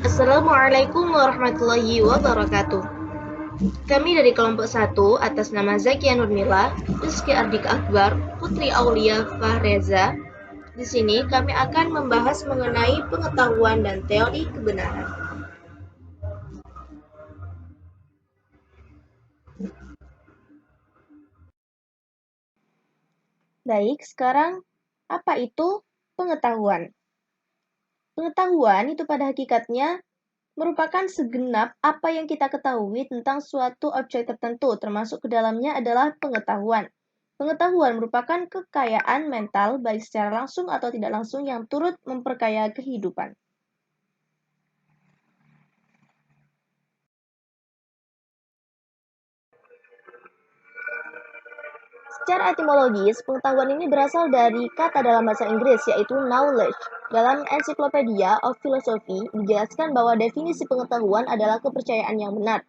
Assalamualaikum warahmatullahi wabarakatuh. Kami dari kelompok 1 atas nama Zakia Nurmila, Rizky Ardik Akbar, Putri Aulia Fahreza. Di sini kami akan membahas mengenai pengetahuan dan teori kebenaran. Baik, sekarang apa itu pengetahuan? Pengetahuan itu pada hakikatnya merupakan segenap apa yang kita ketahui tentang suatu objek tertentu, termasuk ke dalamnya adalah pengetahuan. Pengetahuan merupakan kekayaan mental baik secara langsung atau tidak langsung yang turut memperkaya kehidupan. Secara etimologis, pengetahuan ini berasal dari kata dalam bahasa Inggris yaitu knowledge. Dalam Encyclopedia of Philosophy dijelaskan bahwa definisi pengetahuan adalah kepercayaan yang benar.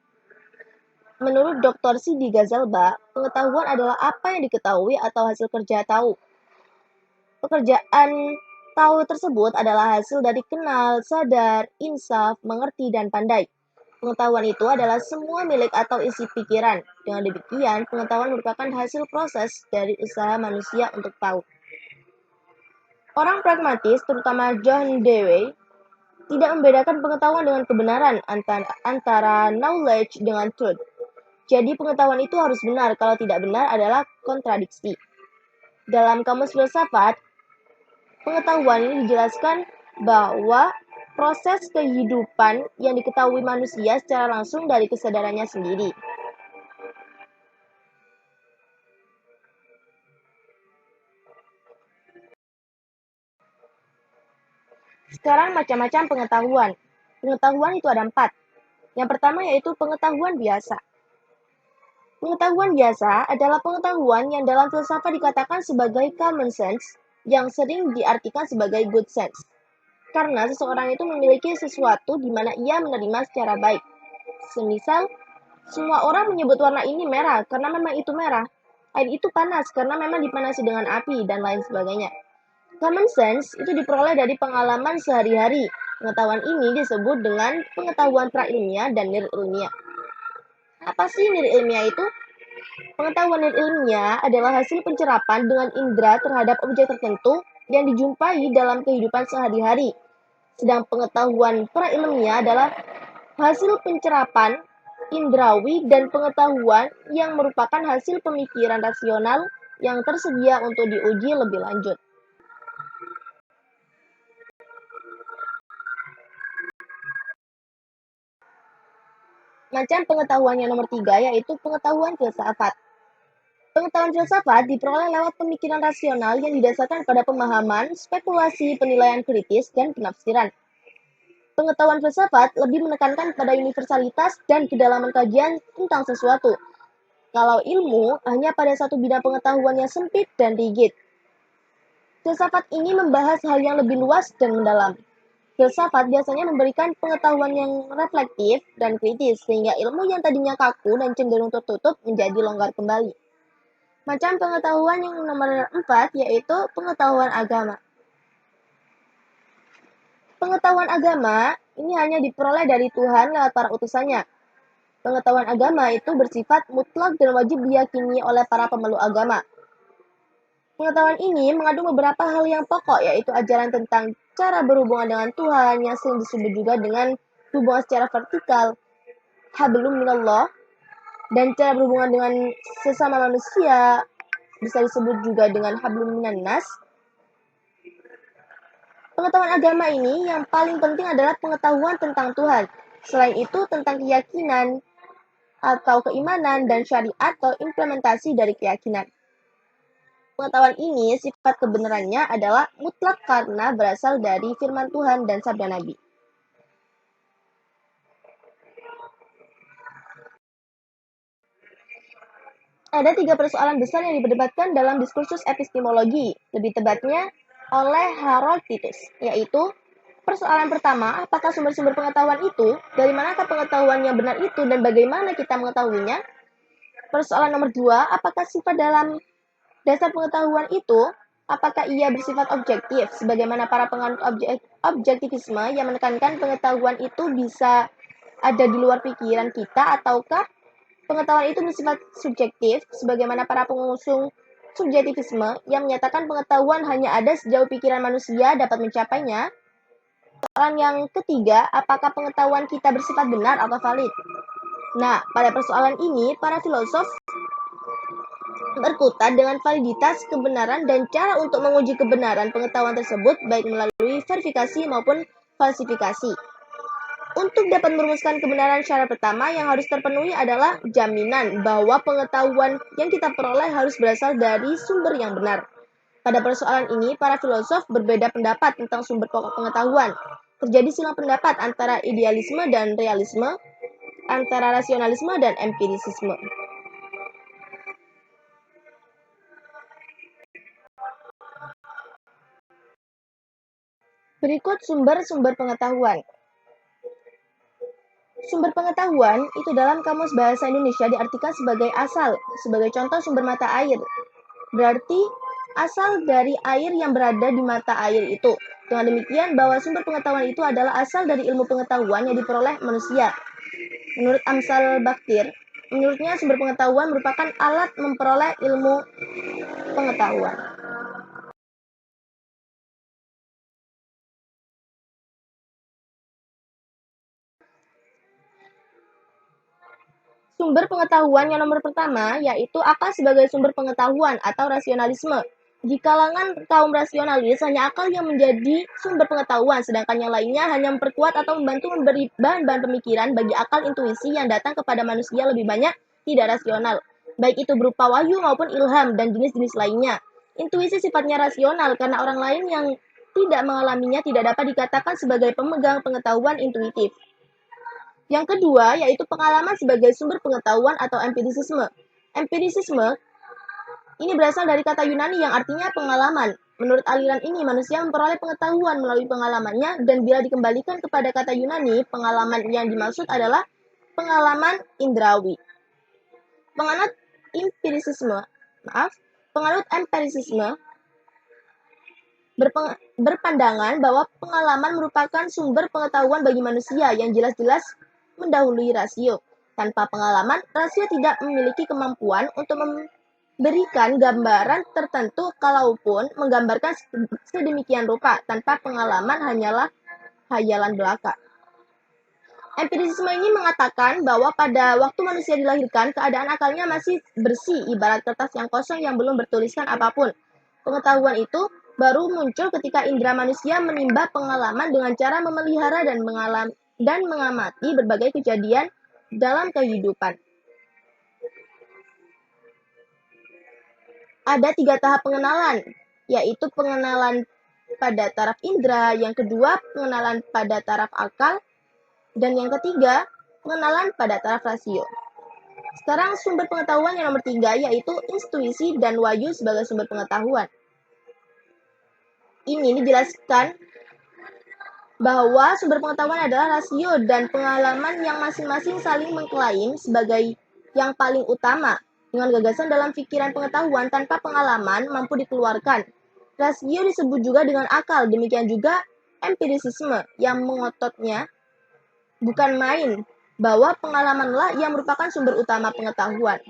Menurut Dr. Sidi Ghazalba, pengetahuan adalah apa yang diketahui atau hasil kerja tahu. Pekerjaan tahu tersebut adalah hasil dari kenal, sadar, insaf, mengerti, dan pandai. Pengetahuan itu adalah semua milik atau isi pikiran. Dengan demikian, pengetahuan merupakan hasil proses dari usaha manusia untuk tahu. Orang pragmatis, terutama John Dewey, tidak membedakan pengetahuan dengan kebenaran antara knowledge dengan truth. Jadi pengetahuan itu harus benar, kalau tidak benar adalah kontradiksi. Dalam kamus filsafat, pengetahuan ini dijelaskan bahwa proses kehidupan yang diketahui manusia secara langsung dari kesadarannya sendiri. Sekarang macam-macam pengetahuan. Pengetahuan itu ada 4. Yang pertama yaitu pengetahuan biasa. Pengetahuan biasa adalah pengetahuan yang dalam filsafat dikatakan sebagai common sense, yang sering diartikan sebagai good sense. Karena seseorang itu memiliki sesuatu di mana ia menerima secara baik. Semisal, semua orang menyebut warna ini merah karena memang itu merah. Air itu panas karena memang dipanasi dengan api, dan lain sebagainya. Common sense itu diperoleh dari pengalaman sehari-hari. Pengetahuan ini disebut dengan pengetahuan prailmiah dan nililmiah. Apa sih nililmiah itu? Pengetahuan nililmiah adalah hasil pencerapan dengan indera terhadap objek tertentu yang dijumpai dalam kehidupan sehari-hari. Sedang pengetahuan prailmiah adalah hasil pencerapan indrawi dan pengetahuan yang merupakan hasil pemikiran rasional yang tersedia untuk diuji lebih lanjut. Macam pengetahuan yang nomor 3 yaitu pengetahuan filsafat. Pengetahuan filsafat diperoleh lewat pemikiran rasional yang didasarkan pada pemahaman, spekulasi, penilaian kritis, dan penafsiran. Pengetahuan filsafat lebih menekankan pada universalitas dan kedalaman kajian tentang sesuatu. Kalau ilmu hanya pada satu bidang pengetahuan yang sempit dan rigid. Filsafat ini membahas hal yang lebih luas dan mendalam. Filsafat biasanya memberikan pengetahuan yang reflektif dan kritis, sehingga ilmu yang tadinya kaku dan cenderung tertutup menjadi longgar kembali. Macam pengetahuan yang nomor 4 yaitu pengetahuan agama. Pengetahuan agama ini hanya diperoleh dari Tuhan lewat para utusannya. Pengetahuan agama itu bersifat mutlak dan wajib diyakini oleh para pemeluk agama. Pengetahuan ini mengandung beberapa hal yang pokok, yaitu ajaran tentang cara berhubungan dengan Tuhan yang sering disebut juga dengan hubungan secara vertikal, hablum minallah, dan cara berhubungan dengan sesama manusia bisa disebut juga dengan hablum minannas. Pengetahuan agama ini yang paling penting adalah pengetahuan tentang Tuhan. Selain itu tentang keyakinan atau keimanan dan syariat atau implementasi dari keyakinan. Pengetahuan ini sifat kebenarannya adalah mutlak karena berasal dari firman Tuhan dan sabda Nabi. Ada 3 persoalan besar yang diperdebatkan dalam diskursus epistemologi, lebih tepatnya oleh Harold Titus, yaitu persoalan pertama, apakah sumber-sumber pengetahuan itu, dari manakah pengetahuan yang benar itu, dan bagaimana kita mengetahuinya? Persoalan nomor 2, apakah sifat dalam dasar pengetahuan itu, apakah ia bersifat objektif, sebagaimana para penganut objektivisme yang menekankan pengetahuan itu bisa ada di luar pikiran kita, ataukah pengetahuan itu bersifat subjektif, sebagaimana para pengusung subjektivisme yang menyatakan pengetahuan hanya ada sejauh pikiran manusia dapat mencapainya. Persoalan yang ketiga, apakah pengetahuan kita bersifat benar atau valid? Nah, pada persoalan ini, para filosof berkutat dengan validitas, kebenaran, dan cara untuk menguji kebenaran pengetahuan tersebut, baik melalui verifikasi maupun falsifikasi. Untuk dapat merumuskan kebenaran, syarat pertama yang harus terpenuhi adalah jaminan bahwa pengetahuan yang kita peroleh harus berasal dari sumber yang benar. Pada persoalan ini, para filosof berbeda pendapat tentang sumber pokok pengetahuan. Terjadi silang pendapat antara idealisme dan realisme, antara rasionalisme dan empirisisme. Berikut sumber-sumber pengetahuan. Sumber pengetahuan itu dalam Kamus Bahasa Indonesia diartikan sebagai asal. Sebagai contoh, sumber mata air berarti asal dari air yang berada di mata air itu. Dengan demikian, bahwa sumber pengetahuan itu adalah asal dari ilmu pengetahuan yang diperoleh manusia. Menurut Amsal Baktir, menurutnya sumber pengetahuan merupakan alat memperoleh ilmu pengetahuan. Sumber pengetahuan yang nomor pertama yaitu akal sebagai sumber pengetahuan atau rasionalisme. Di kalangan kaum rasionalis, hanya akal yang menjadi sumber pengetahuan, sedangkan yang lainnya hanya memperkuat atau membantu memberi bahan-bahan pemikiran bagi akal intuisi yang datang kepada manusia lebih banyak tidak rasional, baik itu berupa wahyu maupun ilham dan jenis-jenis lainnya. Intuisi sifatnya rasional karena orang lain yang tidak mengalaminya tidak dapat dikatakan sebagai pemegang pengetahuan intuitif. Yang kedua, yaitu pengalaman sebagai sumber pengetahuan atau empirisisme. Empirisisme ini berasal dari kata Yunani yang artinya pengalaman. Menurut aliran ini, manusia memperoleh pengetahuan melalui pengalamannya, dan bila dikembalikan kepada kata Yunani, pengalaman yang dimaksud adalah pengalaman indrawi. Penganut empirisisme berpandangan bahwa pengalaman merupakan sumber pengetahuan bagi manusia yang jelas-jelas mendahului rasio. Tanpa pengalaman, rasio tidak memiliki kemampuan untuk memberikan gambaran tertentu, kalaupun menggambarkan sedemikian rupa. Tanpa pengalaman hanyalah hayalan belaka. Empirisisme ini mengatakan bahwa pada waktu manusia dilahirkan, keadaan akalnya masih bersih, ibarat kertas yang kosong yang belum bertuliskan apapun. Pengetahuan itu baru muncul ketika indera manusia menimba pengalaman dengan cara memelihara dan mengamati berbagai kejadian dalam kehidupan. Ada 3 tahap pengenalan, yaitu pengenalan pada taraf indera, yang kedua pengenalan pada taraf akal, dan yang ketiga pengenalan pada taraf rasio. Sekarang sumber pengetahuan yang nomor 3 yaitu intuisi dan wahyu sebagai sumber pengetahuan. Ini dijelaskan bahwa sumber pengetahuan adalah rasio dan pengalaman yang masing-masing saling mengklaim sebagai yang paling utama. Dengan gagasan dalam pikiran pengetahuan tanpa pengalaman mampu dikeluarkan. Rasio disebut juga dengan akal, demikian juga empirisisme yang mengototnya bukan main bahwa pengalamanlah yang merupakan sumber utama pengetahuan.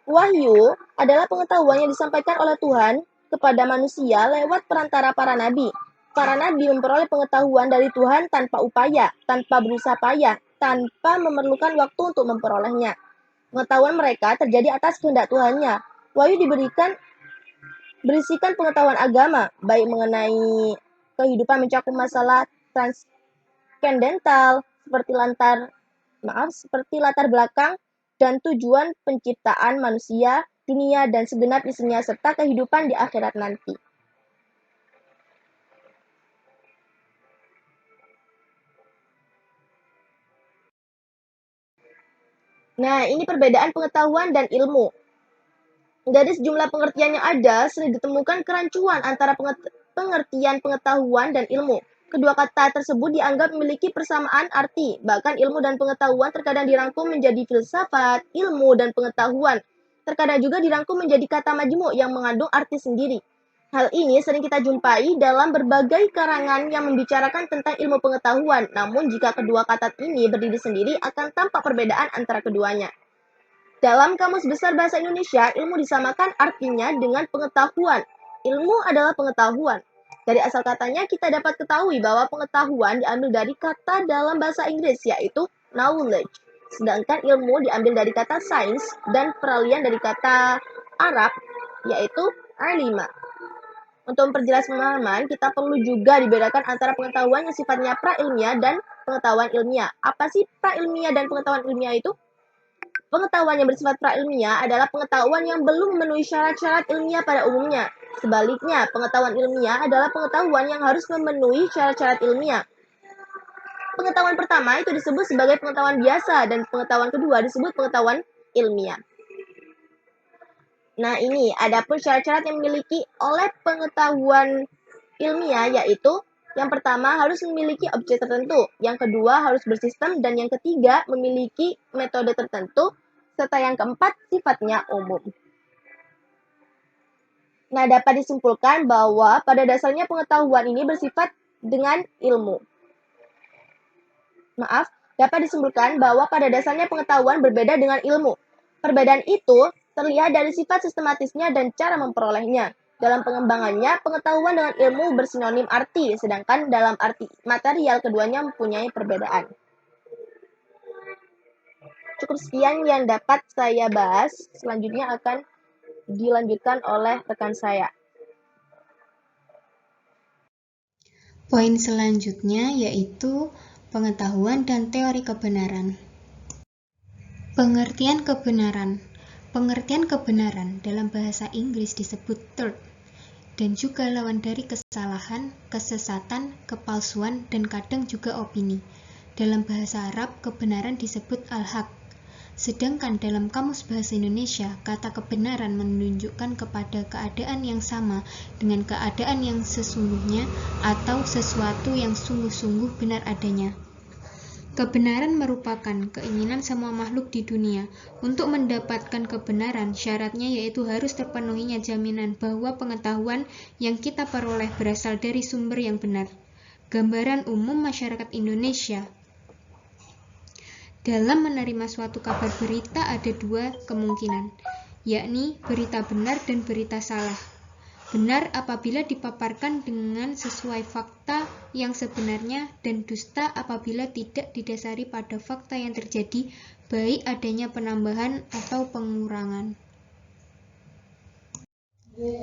Wahyu adalah pengetahuan yang disampaikan oleh Tuhan kepada manusia lewat perantara para nabi. Para nabi memperoleh pengetahuan dari Tuhan tanpa upaya, tanpa berusaha payah, tanpa memerlukan waktu untuk memperolehnya. Pengetahuan mereka terjadi atas kehendak Tuhannya. Wahyu berisikan pengetahuan agama, baik mengenai kehidupan mencakup masalah transcendental seperti latar belakang dan tujuan penciptaan manusia, dunia, dan segenap isinya, serta kehidupan di akhirat nanti. Nah, ini perbedaan pengetahuan dan ilmu. Dari sejumlah pengertian yang ada, sering ditemukan kerancuan antara pengertian pengetahuan dan ilmu. Kedua kata tersebut dianggap memiliki persamaan arti. Bahkan ilmu dan pengetahuan terkadang dirangkum menjadi filsafat, ilmu, dan pengetahuan. terkadang juga dirangkum menjadi kata majmuk yang mengandung arti sendiri. Hal ini sering kita jumpai dalam berbagai karangan yang membicarakan tentang ilmu pengetahuan, namun jika kedua kata ini berdiri sendiri akan tampak perbedaan antara keduanya. Dalam Kamus Besar Bahasa Indonesia, ilmu disamakan artinya dengan pengetahuan. Ilmu adalah pengetahuan. Dari asal katanya kita dapat ketahui bahwa pengetahuan diambil dari kata dalam bahasa Inggris, yaitu knowledge. Sedangkan ilmu diambil dari kata sains dan peralihan dari kata Arab, yaitu alima. Untuk memperjelas pemahaman, kita perlu juga dibedakan antara pengetahuan yang sifatnya pra-ilmiah dan pengetahuan ilmiah. Apa sih pra-ilmiah dan pengetahuan ilmiah itu? Pengetahuan yang bersifat pra-ilmiah adalah pengetahuan yang belum memenuhi syarat-syarat ilmiah pada umumnya. Sebaliknya, pengetahuan ilmiah adalah pengetahuan yang harus memenuhi syarat-syarat ilmiah. Pengetahuan pertama itu disebut sebagai pengetahuan biasa dan pengetahuan kedua disebut pengetahuan ilmiah. Nah, ini adapun syarat-syarat yang dimiliki oleh pengetahuan ilmiah, yaitu yang pertama harus memiliki objek tertentu, yang kedua harus bersistem, dan yang ketiga memiliki metode tertentu, serta yang keempat sifatnya umum. Nah, dapat disimpulkan bahwa pada dasarnya pengetahuan ini bersifat dengan ilmu. Dapat disimpulkan bahwa pada dasarnya pengetahuan berbeda dengan ilmu. Perbedaan itu terlihat dari sifat sistematisnya dan cara memperolehnya. Dalam pengembangannya, pengetahuan dengan ilmu bersinonim arti, sedangkan dalam arti material keduanya mempunyai perbedaan. Cukup sekian yang dapat saya bahas. Selanjutnya akan dilanjutkan oleh rekan saya. Poin selanjutnya yaitu pengetahuan dan teori kebenaran. Pengertian kebenaran. Pengertian kebenaran dalam bahasa Inggris disebut truth, dan juga lawan dari kesalahan, kesesatan, kepalsuan, dan kadang juga opini. Dalam bahasa Arab, kebenaran disebut al-haq. Sedangkan dalam Kamus Bahasa Indonesia, kata kebenaran menunjukkan kepada keadaan yang sama dengan keadaan yang sesungguhnya atau sesuatu yang sungguh-sungguh benar adanya. Kebenaran merupakan keinginan semua makhluk di dunia. Untuk mendapatkan kebenaran, syaratnya yaitu harus terpenuhinya jaminan bahwa pengetahuan yang kita peroleh berasal dari sumber yang benar. Gambaran umum masyarakat Indonesia dalam menerima suatu kabar berita ada dua kemungkinan, yakni berita benar dan berita salah. Benar apabila dipaparkan dengan sesuai fakta yang sebenarnya, dan dusta apabila tidak didasari pada fakta yang terjadi, baik adanya penambahan atau pengurangan.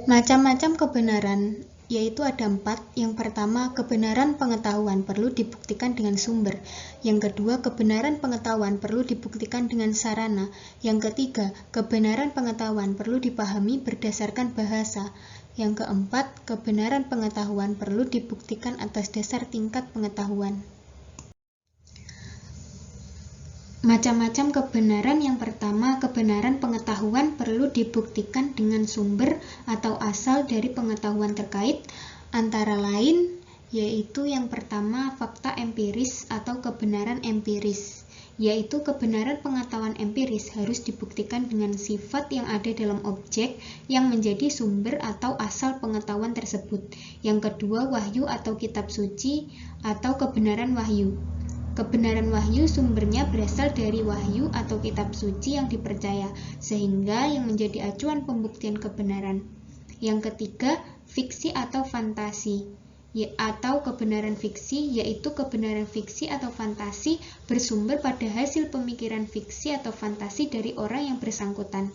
Macam-macam kebenaran, yaitu ada 4. Yang pertama, kebenaran pengetahuan perlu dibuktikan dengan sumber. Yang kedua, kebenaran pengetahuan perlu dibuktikan dengan sarana. Yang ketiga, kebenaran pengetahuan perlu dipahami berdasarkan bahasa. Yang keempat, kebenaran pengetahuan perlu dibuktikan atas dasar tingkat pengetahuan. Macam-macam kebenaran. Yang pertama, kebenaran pengetahuan perlu dibuktikan dengan sumber atau asal dari pengetahuan terkait, antara lain yaitu yang pertama, fakta empiris atau kebenaran empiris, yaitu kebenaran pengetahuan empiris harus dibuktikan dengan sifat yang ada dalam objek yang menjadi sumber atau asal pengetahuan tersebut. Yang kedua, wahyu atau kitab suci atau kebenaran wahyu. Kebenaran wahyu sumbernya berasal dari wahyu atau kitab suci yang dipercaya, sehingga yang menjadi acuan pembuktian kebenaran. Yang ketiga, fiksi atau fantasi, atau kebenaran fiksi, yaitu kebenaran fiksi atau fantasi bersumber pada hasil pemikiran fiksi atau fantasi dari orang yang bersangkutan.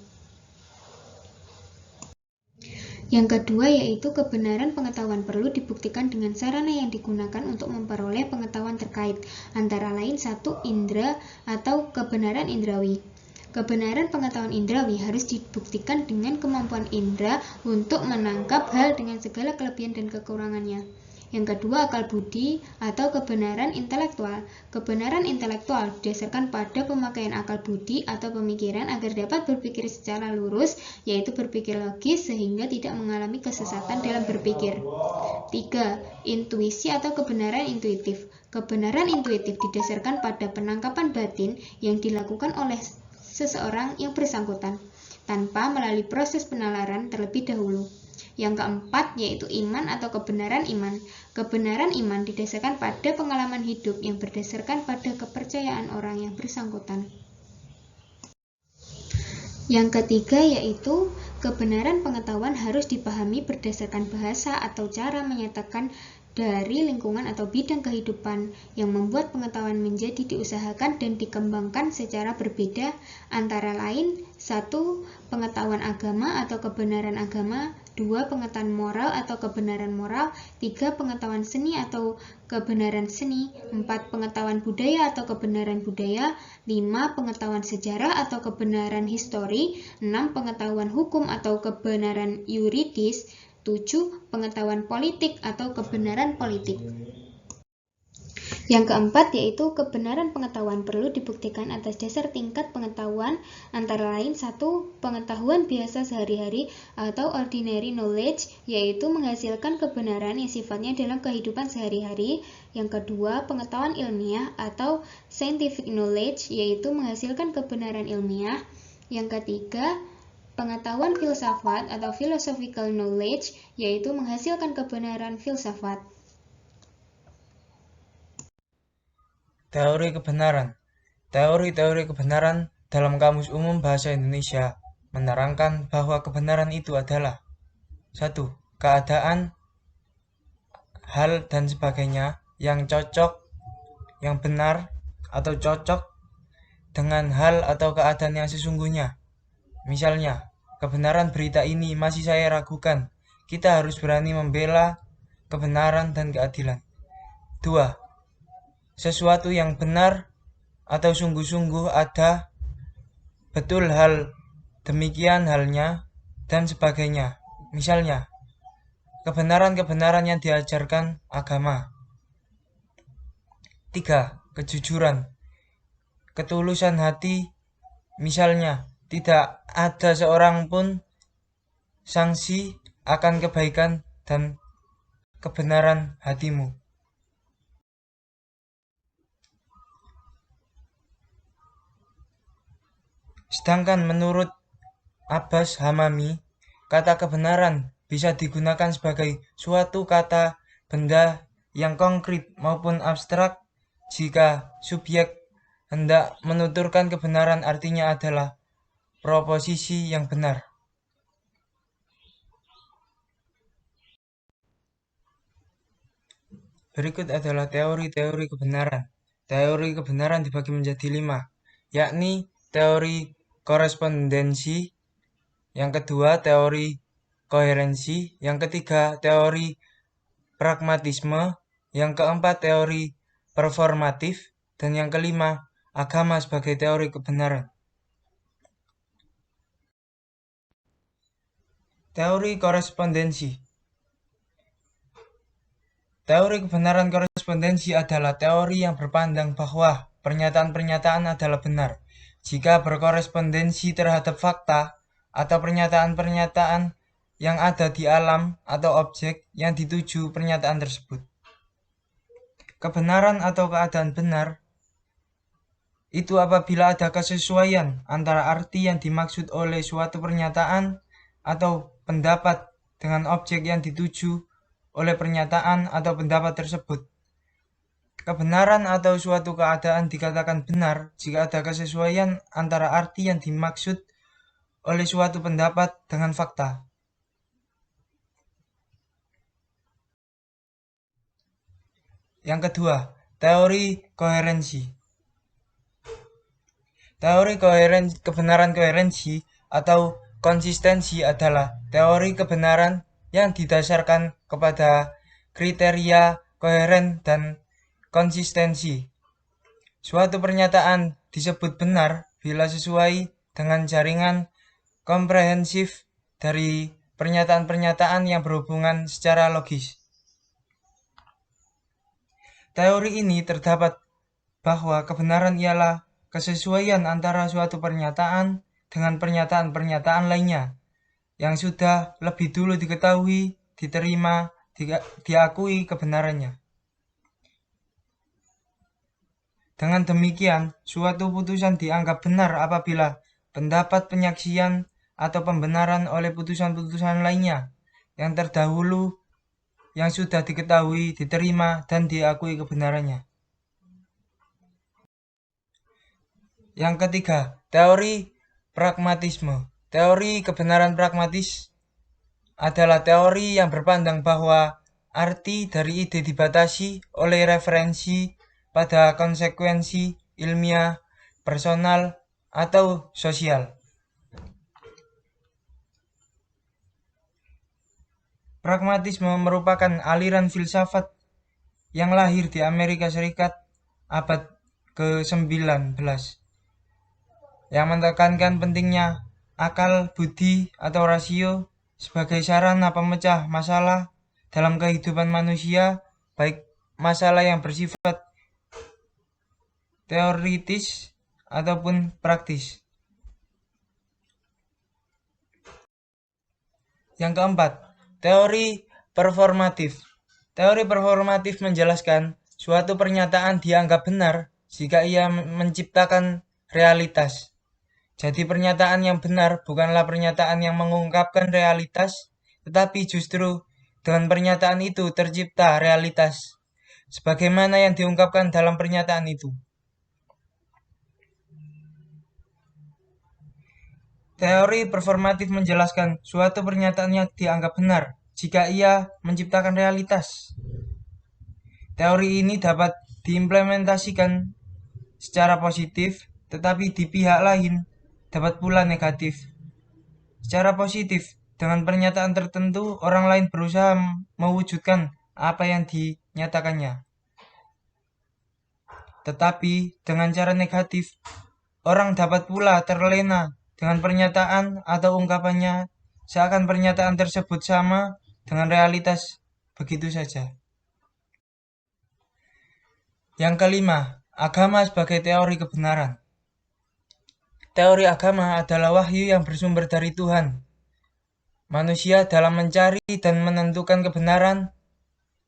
Yang kedua yaitu kebenaran pengetahuan perlu dibuktikan dengan sarana yang digunakan untuk memperoleh pengetahuan terkait, antara lain 1. Indra atau kebenaran indrawi. Kebenaran pengetahuan indrawi harus dibuktikan dengan kemampuan indra untuk menangkap hal dengan segala kelebihan dan kekurangannya. Yang kedua, akal budi atau kebenaran intelektual. Kebenaran intelektual didasarkan pada pemakaian akal budi atau pemikiran agar dapat berpikir secara lurus, yaitu berpikir logis sehingga tidak mengalami kesesatan dalam berpikir. 3. Intuisi atau kebenaran intuitif. Kebenaran intuitif didasarkan pada penangkapan batin yang dilakukan oleh seseorang yang bersangkutan. tanpa melalui proses penalaran terlebih dahulu. Yang keempat yaitu iman atau kebenaran iman. Kebenaran iman didasarkan pada pengalaman hidup yang berdasarkan pada kepercayaan orang yang bersangkutan. Yang ketiga yaitu kebenaran pengetahuan harus dipahami berdasarkan bahasa atau cara menyatakan dari lingkungan atau bidang kehidupan yang membuat pengetahuan menjadi diusahakan dan dikembangkan secara berbeda, antara lain 1. Pengetahuan agama atau kebenaran agama, 2. Pengetahuan moral atau kebenaran moral, 3. Pengetahuan seni atau kebenaran seni, 4. Pengetahuan budaya atau kebenaran budaya, 5. Pengetahuan sejarah atau kebenaran histori, 6. Pengetahuan hukum atau kebenaran yuridis, 7. Pengetahuan politik atau kebenaran politik. Yang keempat yaitu kebenaran pengetahuan perlu dibuktikan atas dasar tingkat pengetahuan antara lain 1. Pengetahuan biasa sehari-hari atau ordinary knowledge yaitu menghasilkan kebenaran yang sifatnya dalam kehidupan sehari-hari. Yang kedua, pengetahuan ilmiah atau scientific knowledge yaitu menghasilkan kebenaran ilmiah. Yang ketiga, pengetahuan filsafat atau philosophical knowledge yaitu menghasilkan kebenaran filsafat. Teori kebenaran. Teori-teori kebenaran dalam Kamus Umum Bahasa Indonesia menerangkan bahwa kebenaran itu adalah 1. Keadaan, hal, dan sebagainya yang cocok, yang benar, atau cocok dengan hal atau keadaan yang sesungguhnya. Misalnya, kebenaran berita ini masih saya ragukan. Kita harus berani membela kebenaran dan keadilan. 2. Sesuatu yang benar atau sungguh-sungguh ada, betul hal demikian halnya, dan sebagainya. Misalnya, kebenaran-kebenaran yang diajarkan agama. 3. Kejujuran, ketulusan hati. Misalnya, tidak ada seorang pun sanksi akan kebaikan dan kebenaran hatimu. Sedangkan menurut Abbas Hamami, kata kebenaran bisa digunakan sebagai suatu kata benda yang konkret maupun abstrak jika subjek hendak menuturkan kebenaran, artinya adalah proposisi yang benar. Berikut adalah teori-teori kebenaran. Teori kebenaran dibagi menjadi 5, yakni teori korespondensi, yang kedua teori koherensi, yang ketiga teori pragmatisme, yang keempat teori performatif, dan yang kelima agama sebagai teori kebenaran. Teori korespondensi. Teori kebenaran korespondensi adalah teori yang berpandang bahwa pernyataan-pernyataan adalah benar jika berkorespondensi terhadap fakta atau pernyataan-pernyataan yang ada di alam atau objek yang dituju pernyataan tersebut. Kebenaran atau keadaan benar itu apabila ada kesesuaian antara arti yang dimaksud oleh suatu pernyataan atau pendapat dengan objek yang dituju oleh pernyataan atau pendapat tersebut. Kebenaran atau suatu keadaan dikatakan benar jika ada kesesuaian antara arti yang dimaksud oleh suatu pendapat dengan fakta. Yang kedua, teori koherensi. Teori kebenaran koherensi atau konsistensi adalah teori kebenaran yang didasarkan kepada kriteria koheren dan konsistensi. Suatu pernyataan disebut benar bila sesuai dengan jaringan komprehensif dari pernyataan-pernyataan yang berhubungan secara logis. Teori ini terdapat bahwa kebenaran ialah kesesuaian antara suatu pernyataan dengan pernyataan-pernyataan lainnya yang sudah lebih dulu diketahui, diterima, diakui kebenarannya. Dengan demikian, suatu putusan dianggap benar apabila pendapat, penyaksian, atau pembenaran oleh putusan-putusan lainnya yang terdahulu yang sudah diketahui, diterima, dan diakui kebenarannya. Yang ketiga, teori pragmatisme. Teori kebenaran pragmatis adalah teori yang berpandang bahwa arti dari ide dibatasi oleh referensi pada konsekuensi ilmiah, personal, atau sosial. Pragmatisme merupakan aliran filsafat yang lahir di Amerika Serikat abad ke-19 yang menekankan pentingnya akal, budi, atau rasio sebagai sarana pemecah masalah dalam kehidupan manusia, baik masalah yang bersifat teoritis ataupun praktis. Yang keempat, teori performatif. Teori performatif menjelaskan suatu pernyataan dianggap benar jika ia menciptakan realitas. Jadi pernyataan yang benar bukanlah pernyataan yang mengungkapkan realitas, tetapi justru dengan pernyataan itu tercipta realitas, sebagaimana yang diungkapkan dalam pernyataan itu. Teori performatif menjelaskan suatu pernyataan yang dianggap benar jika ia menciptakan realitas. Teori ini dapat diimplementasikan secara positif, tetapi di pihak lain dapat pula negatif. Secara positif, dengan pernyataan tertentu, orang lain berusaha mewujudkan apa yang dinyatakannya. Tetapi dengan cara negatif, orang dapat pula terlena dengan pernyataan atau ungkapannya seakan pernyataan tersebut sama dengan realitas begitu saja. Yang kelima, agama sebagai teori kebenaran. Teori agama adalah wahyu yang bersumber dari Tuhan. Manusia dalam mencari dan menentukan kebenaran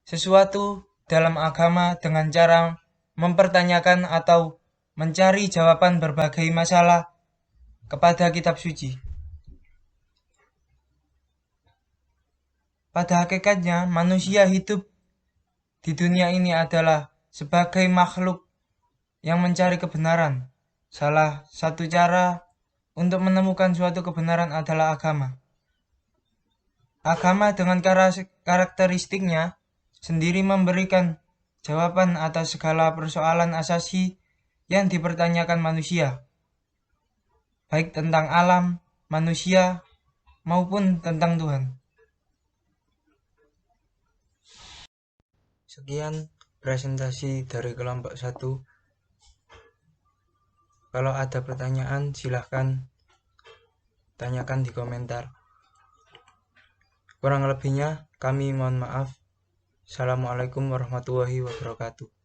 sesuatu dalam agama dengan cara mempertanyakan atau mencari jawaban berbagai masalah kepada kitab suci. Pada hakikatnya, manusia hidup di dunia ini adalah sebagai makhluk yang mencari kebenaran. Salah satu cara untuk menemukan suatu kebenaran adalah agama. Agama dengan karakteristiknya sendiri memberikan jawaban atas segala persoalan asasi yang dipertanyakan manusia, baik tentang alam, manusia, maupun tentang Tuhan. Sekian presentasi dari kelompok 1. Kalau ada pertanyaan, silahkan tanyakan di komentar. Kurang lebihnya, kami mohon maaf. Assalamualaikum warahmatullahi wabarakatuh.